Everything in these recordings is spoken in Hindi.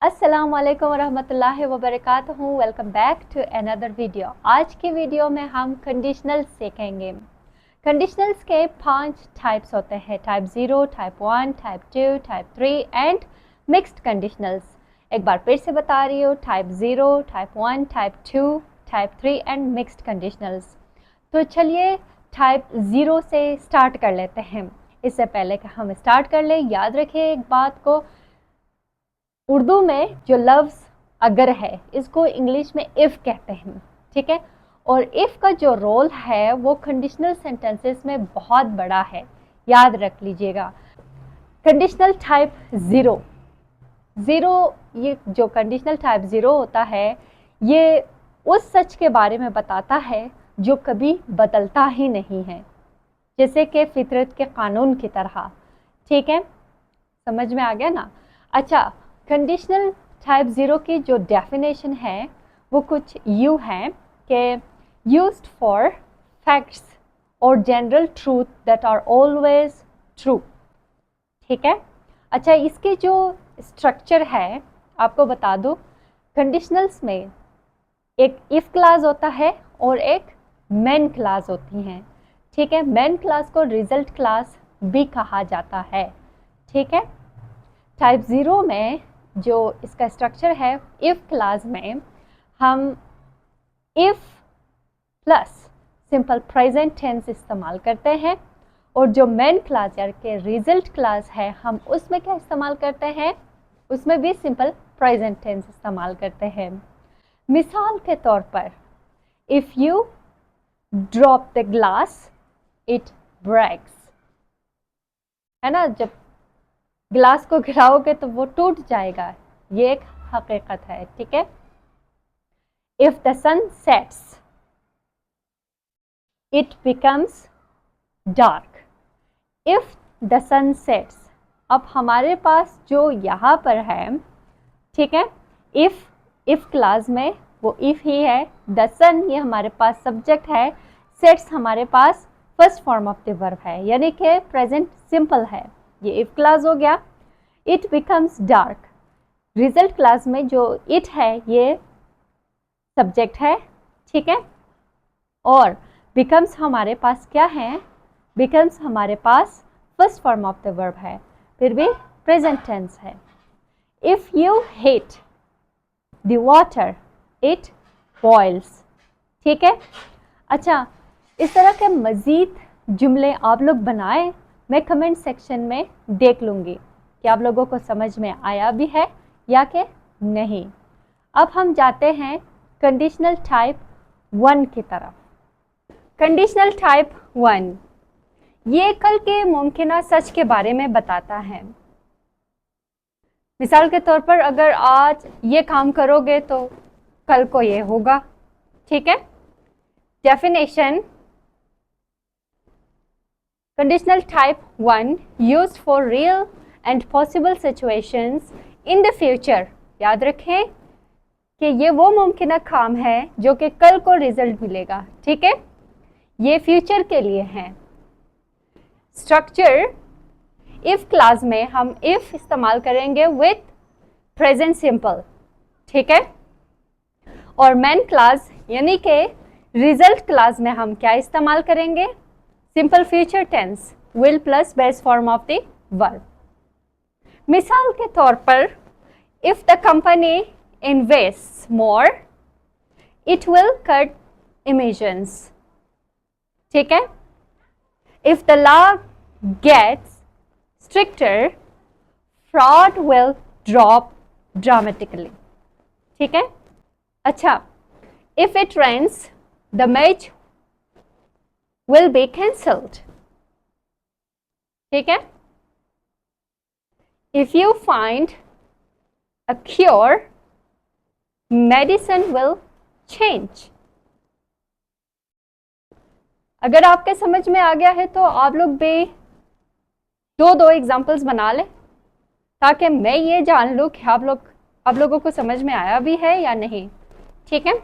अस्सलाम वालेकुम वरहमतुल्लाहि वबरकातुहू। Welcome back to another video. आज की वीडियो में हम कंडीशनल्स सीखेंगे। कंडीशनल्स के 5 टाइप्स होते हैं, type 0, type 1, type 2, type 3 and mixed conditionals. एक बार फिर से बता रही हूँ, type 0, type 1, type 2, type 3 and mixed conditionals. तो चलिए टाइप 0 से स्टार्ट कर लेते हैं। इससे पहले कि हम स्टार्ट कर लें, याद रखिए एक बात को, उर्दू में जो लफ्ज़ अगर है इसको इंग्लिश में इफ़ कहते हैं, ठीक है। और इफ़ का जो रोल है वो कंडीशनल सेंटेंसेस में बहुत बड़ा है, याद रख लीजिएगा। कंडीशनल टाइप 0, ये जो कंडीशनल टाइप 0 होता है, ये उस सच के बारे में बताता है जो कभी बदलता ही नहीं है, जैसे कि फितरत के कानून की तरह, ठीक है। समझ में आ गया ना। अच्छा, कंडीशनल टाइप 0 की जो डेफिनेशन है वो कुछ यूँ है कि यूज्ड फॉर फैक्ट्स और general truth that are always true, ठीक है। अच्छा, इसके जो स्ट्रक्चर है आपको बता दूं, कंडीशनल्स में एक इफ क्लास होता है और एक मेन क्लास होती हैं, ठीक है। मेन क्लास को रिजल्ट क्लास भी कहा जाता है, ठीक है। टाइप 0 में जो इसका स्ट्रक्चर है, इफ क्लास में हम if plus simple present tense इस्तेमाल करते हैं, और जो मेन क्लास यानी कि रिजल्ट क्लास है, हम उसमें क्या इस्तेमाल करते हैं, उसमें भी सिंपल प्रेजेंट टेंस इस्तेमाल करते हैं। मिसाल के तौर पर, if you drop the glass it breaks, है ना। जब गिलास को गिराओगे तो वो टूट जाएगा, ये एक हकीकत है, ठीक है। If the sun sets it becomes dark, if the sun sets. अब हमारे पास जो यहाँ पर है, ठीक है, इफ क्लास में वो इफ ही है, द सन ये हमारे पास सब्जेक्ट है, सेट्स हमारे पास first form of the verb है, यानी कि प्रेजेंट सिंपल है, ये इफ क्लास हो गया। It becomes dark, result class में जो इट है ये सब्जेक्ट है, ठीक है। और बिकम्स हमारे पास क्या है, बिकम्स हमारे पास first form of the verb है, फिर भी प्रेजेंट टेंस है। If you heat the water it boils, ठीक है। अच्छा, इस तरह के मज़ीद जुमले आप लोग बनाएं, मैं कमेंट सेक्शन में देख लूँगी कि आप लोगों को समझ में आया भी है या कि नहीं। अब हम जाते हैं कंडीशनल टाइप 1 की तरफ। कंडीशनल टाइप 1 ये कल के मुमकिन सच के बारे में बताता है। मिसाल के तौर पर, अगर आज ये काम करोगे तो कल को ये होगा, ठीक है। Definition, conditional type 1 used for real and possible situations in the future. याद रखें कि ये वो मुमकिन काम है जो कि कल को रिजल्ट मिलेगा, ठीक है, ये फ्यूचर के लिए है। स्ट्रक्चर, इफ क्लास में हम इफ इस्तेमाल करेंगे विथ प्रेजेंट सिंपल, ठीक है। और मेन क्लास यानी कि रिजल्ट क्लास में हम क्या इस्तेमाल करेंगे, simple future tense will plus base form of the verb. मिसाल के तौर पर, if the company invests more it will cut emissions, ठीक है। If the law gets stricter fraud will drop dramatically, ठीक है। अच्छा, if it rains the match will be cancelled, ठीक है। If you find a cure medicine will change. अगर आपके समझ में आ गया है तो आप लोग भी दो एग्जाम्पल्स बना लें, ताकि मैं ये जान लूँ कि आप लोगों को समझ में आया भी है या नहीं, ठीक है।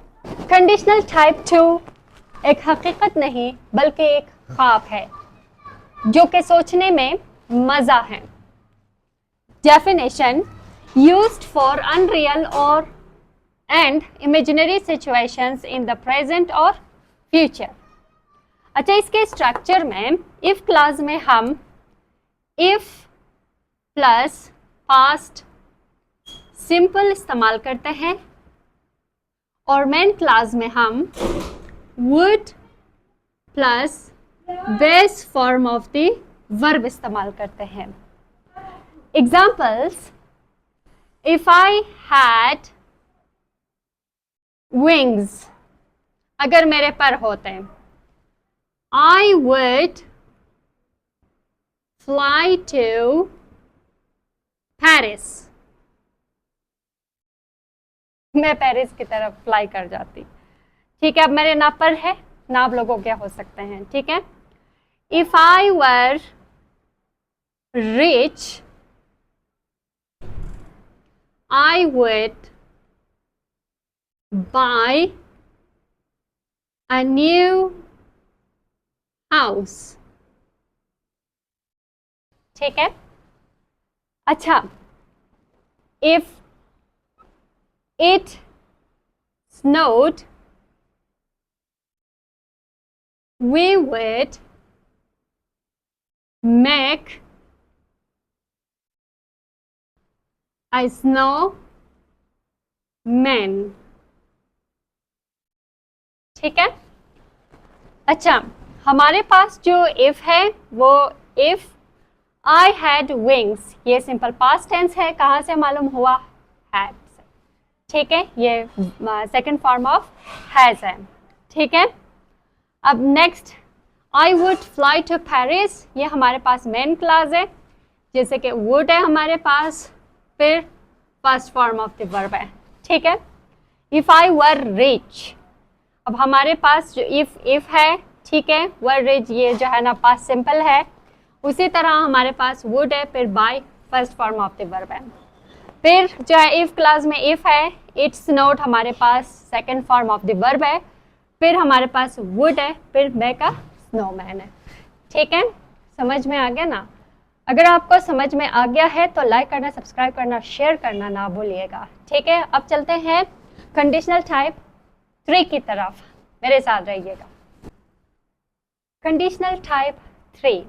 कंडीशनल टाइप 2 एक हकीकत नहीं बल्कि एक ख्वाब है जो कि सोचने में मज़ा है। Definition, used for unreal or and imaginary situations in the present or future। अच्छा, इसके स्ट्रक्चर में इफ क्लास में हम इफ प्लस पास्ट सिंपल इस्तेमाल करते हैं और मेन क्लास में हम would plus base form of the verb इस्तेमाल करते हैं। Examples, if I had wings, अगर मेरे पर होते, I would fly to Paris, मैं पेरिस की तरफ फ्लाई कर जाती। ठीक है, अब मेरे ना पर है, ना आप लोगों क्या हो सकते हैं। ठीक है, if I were rich I would buy a new house. ठीक है, अच्छा, if it snowed we would make a snowman। ठीक है, अच्छा, हमारे पास जो if है वो if I had wings, ये सिंपल पास्ट टेंस है, कहाँ से मालूम हुआ? had। ठीक है, ये सेकंड फॉर्म ऑफ हैज है। ठीक है, अब next, I would fly to Paris, ये हमारे पास मेन क्लास है, जैसे कि वुड है हमारे पास, फिर first form of the verb है। ठीक है, इफ आई वर रिच, अब हमारे पास जो इफ है, ठीक है, वर रिच ये जो है ना पास्ट सिंपल है, उसी तरह हमारे पास वुड है, फिर by first form of the verb है। फिर जो है इफ क्लास में इफ है, इट्स नोट हमारे पास second form of the verb है, फिर हमारे पास वुड है, फिर मेक अ स्नोमैन है। ठीक है, समझ में आ गया ना? अगर आपको समझ में आ गया है तो लाइक करना, सब्सक्राइब करना, शेयर करना ना भूलिएगा। ठीक है, अब चलते हैं कंडीशनल टाइप 3 की तरफ, मेरे साथ रहिएगा। कंडीशनल टाइप 3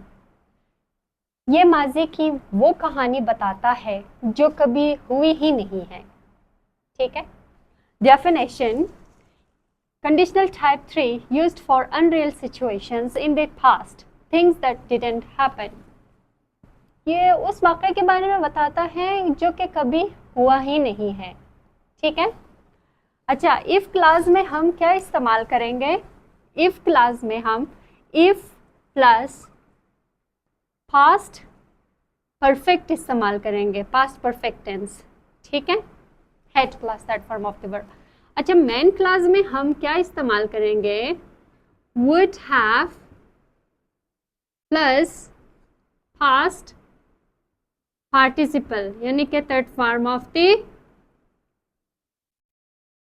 ये माजी की वो कहानी बताता है जो कभी हुई ही नहीं है। ठीक है, definition, conditional type 3 used for unreal situations in the past, things that didn't happen. ये उस वाक़े के बारे में बताता है जो कि कभी हुआ ही नहीं है। ठीक है, अच्छा, इफ क्लास में हम क्या इस्तेमाल करेंगे? इफ क्लास में हम इफ प्लस पास्ट परफेक्ट इस्तेमाल करेंगे, पास्ट परफेक्ट टेंस। ठीक है, had plus that form of the verb. अच्छा, मेन क्लास में हम क्या इस्तेमाल करेंगे? Would have plus past participle, यानी कि third form of the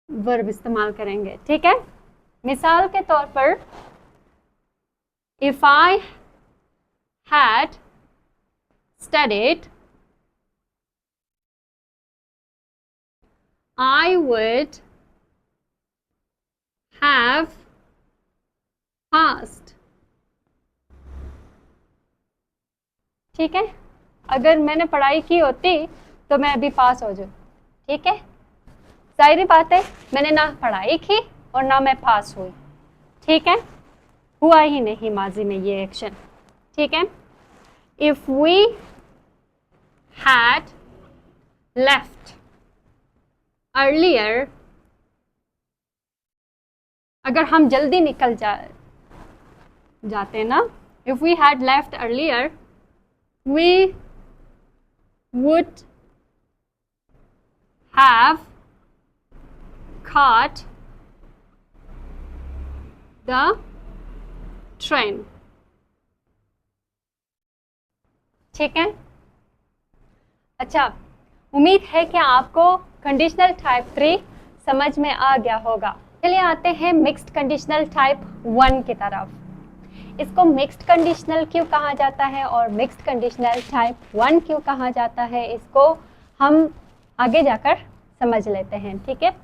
verb इस्तेमाल करेंगे। ठीक है, मिसाल के तौर पर, if I had studied I would have passed। ठीक है, अगर मैंने पढ़ाई की होती तो मैं अभी पास हो जाऊँ। ठीक है, जाहिर बात है, मैंने ना पढ़ाई की और ना मैं पास हुई। ठीक है, हुआ ही नहीं माजी में ये एक्शन। ठीक है, if we had left earlier, अगर हम जल्दी निकल जाते ना, if we had left earlier we would have caught the train। ठीक है, अच्छा, उम्मीद है कि आपको कंडीशनल टाइप 3 समझ में आ गया होगा। चलिए आते हैं मिक्स्ड कंडीशनल टाइप 1 की तरफ। इसको मिक्स्ड कंडीशनल क्यों कहा जाता है और मिक्स्ड कंडीशनल टाइप 1 क्यों कहा जाता है, इसको हम आगे जाकर समझ लेते हैं, ठीक है।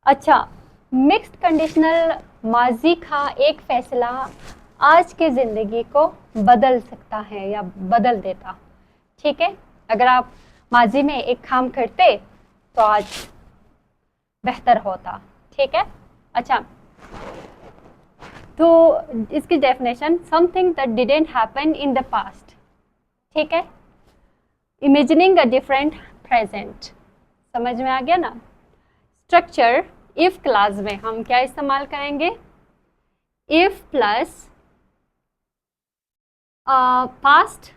अच्छा, मिक्स्ड कंडीशनल माजी का एक फैसला आज के ज़िंदगी को बदल सकता है या बदल देता, ठीक है। अगर आप माजी में एक काम करते तो आज बेहतर होता, ठीक है। अच्छा, तो इसकी definition something that didn't happen in the past, ठीक है। इमेजिनिंग अ डिफरेंट प्रेजेंट, समझ में आ गया ना। स्ट्रक्चर इफ क्लास में हम क्या इस्तेमाल करेंगे, इफ प्लस पास्ट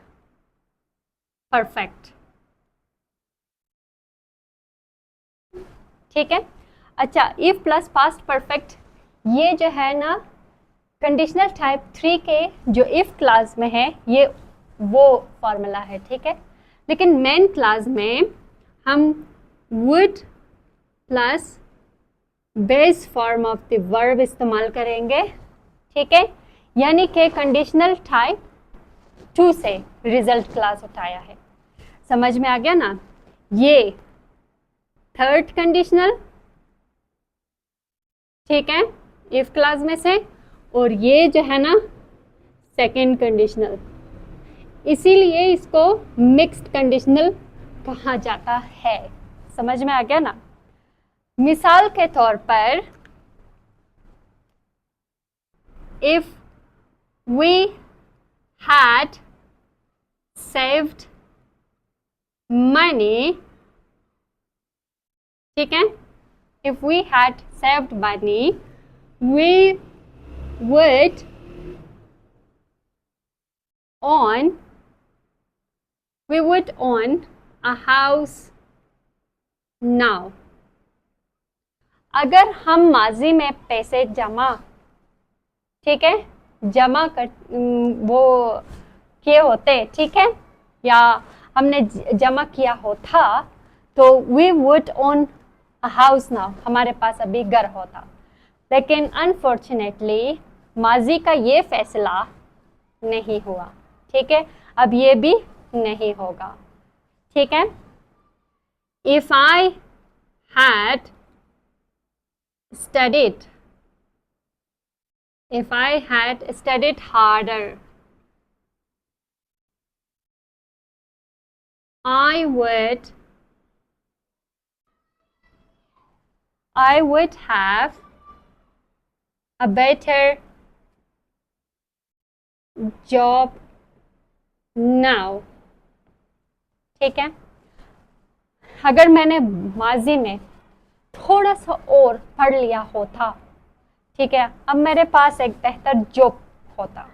परफेक्ट, ठीक है। अच्छा, इफ प्लस पास्ट परफेक्ट ये जो है ना कंडीशनल टाइप 3 के जो इफ क्लास में है ये वो फॉर्मूला है, ठीक है। लेकिन मेन क्लास में हम would plus base form of the verb इस्तेमाल करेंगे, ठीक है। यानी कि कंडीशनल टाइप 2 से रिजल्ट क्लास उठाया है, समझ में आ गया ना। ये थर्ड कंडीशनल, ठीक है, इफ क्लास में से, और ये जो है ना सेकेंड कंडीशनल, इसीलिए इसको मिक्स्ड कंडीशनल कहा जाता है, समझ में आ गया ना। मिसाल के तौर पर if we had saved money, ठीक है, if we had saved money we would own a house now। अगर हम माजी में पैसे जमा, ठीक है, जमा कर वो किए होते, ठीक है, या हमने जमा किया होता तो we would own a house now, हमारे पास अभी घर होता। लेकिन अनफॉर्चुनेटली माजी का ये फैसला नहीं हुआ, ठीक है, अब ये भी नहीं होगा, ठीक है। If I had studied, if I had studied harder I would have a better job now, ठीक है। अगर मैंने माजी में थोड़ा सा और पढ़ लिया होता, ठीक है, अब मेरे पास एक बेहतर जॉब होता।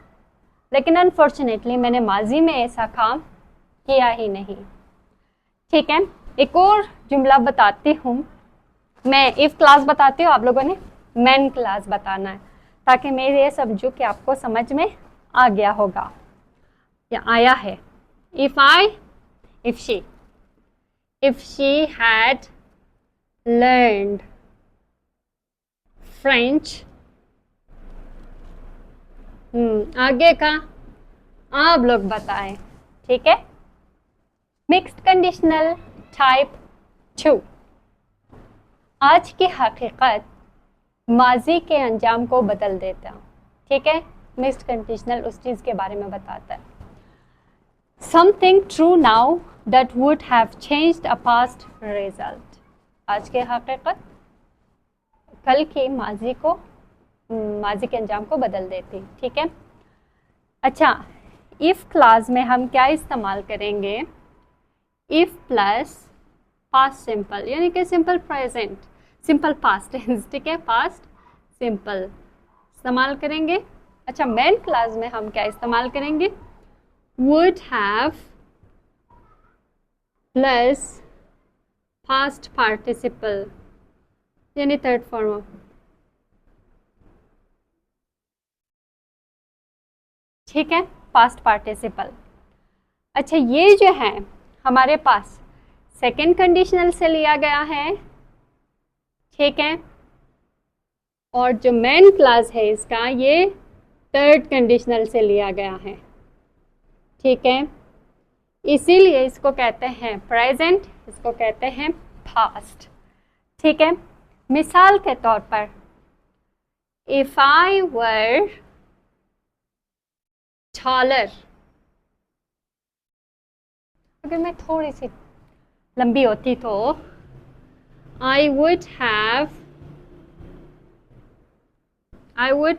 लेकिन अनफॉर्चुनेटली मैंने माजी में ऐसा काम किया ही नहीं, ठीक है। एक और जुमला बताती हूँ, मैं इफ क्लास बताती हूँ, आप लोगों ने मेन क्लास बताना है, ताकि मैं ये समझूँ कि आपको समझ में आ गया होगा या आया है। if she had learned French, आगे का आप लोग बताएं, ठीक है। मिक्स्ड कंडीशनल टाइप 2, आज की हकीकत माजी के अंजाम को बदल देता, ठीक है। मिक्स्ड कंडीशनल उस चीज़ के बारे में बताता है। Something true now that would have changed a past result, आज की हकीकत कल की माजी के अंजाम को बदल देती, ठीक है। अच्छा, इफ क्लास में हम क्या इस्तेमाल करेंगे, इफ प्लस पास्ट सिंपल, यानी कि simple present, simple past tense, ठीक है, पास्ट सिंपल इस्तेमाल करेंगे। अच्छा, मेन क्लास में हम क्या इस्तेमाल करेंगे, would have plus past participle, यानी थर्ड फॉर्म, ठीक है, पास्ट पार्टिसिपल। अच्छा, ये जो है हमारे पास सेकेंड कंडीशनल से लिया गया है, ठीक है, और जो मेन क्लास है इसका ये थर्ड कंडीशनल से लिया गया है, ठीक है। इसीलिए इसको कहते हैं प्रेजेंट इसको कहते हैं फास्ट। ठीक है, मिसाल के तौर पर इफ आई वर taller, अगर मैं थोड़ी सी लंबी होती तो I would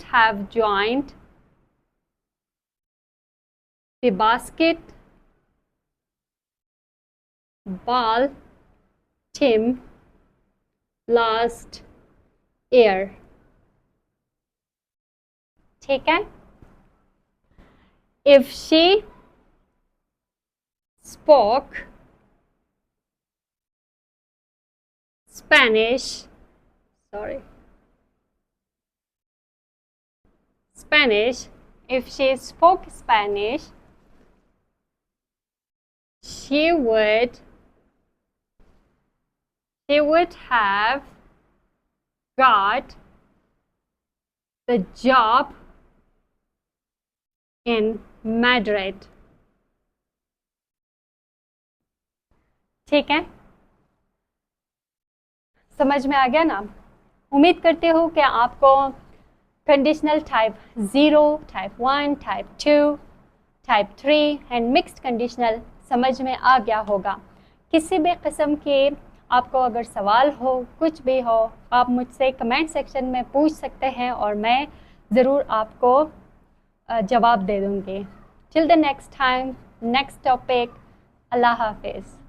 have joined the basketball team last year। ठीक है, if she spoke Spanish, if she spoke Spanish, she would have got the job in Madrid। ठीक है, समझ में आ गया ना? उम्मीद करती हूँ कि आपको conditional type 0, type 1, type 2, type 3 and mixed conditional समझ में आ गया होगा। किसी भी किस्म के आपको अगर सवाल हो, कुछ भी हो, आप मुझसे कमेंट सेक्शन में पूछ सकते हैं और मैं ज़रूर आपको जवाब दे दूँगी। Till the next time, next topic, अल्लाह हाफिज़।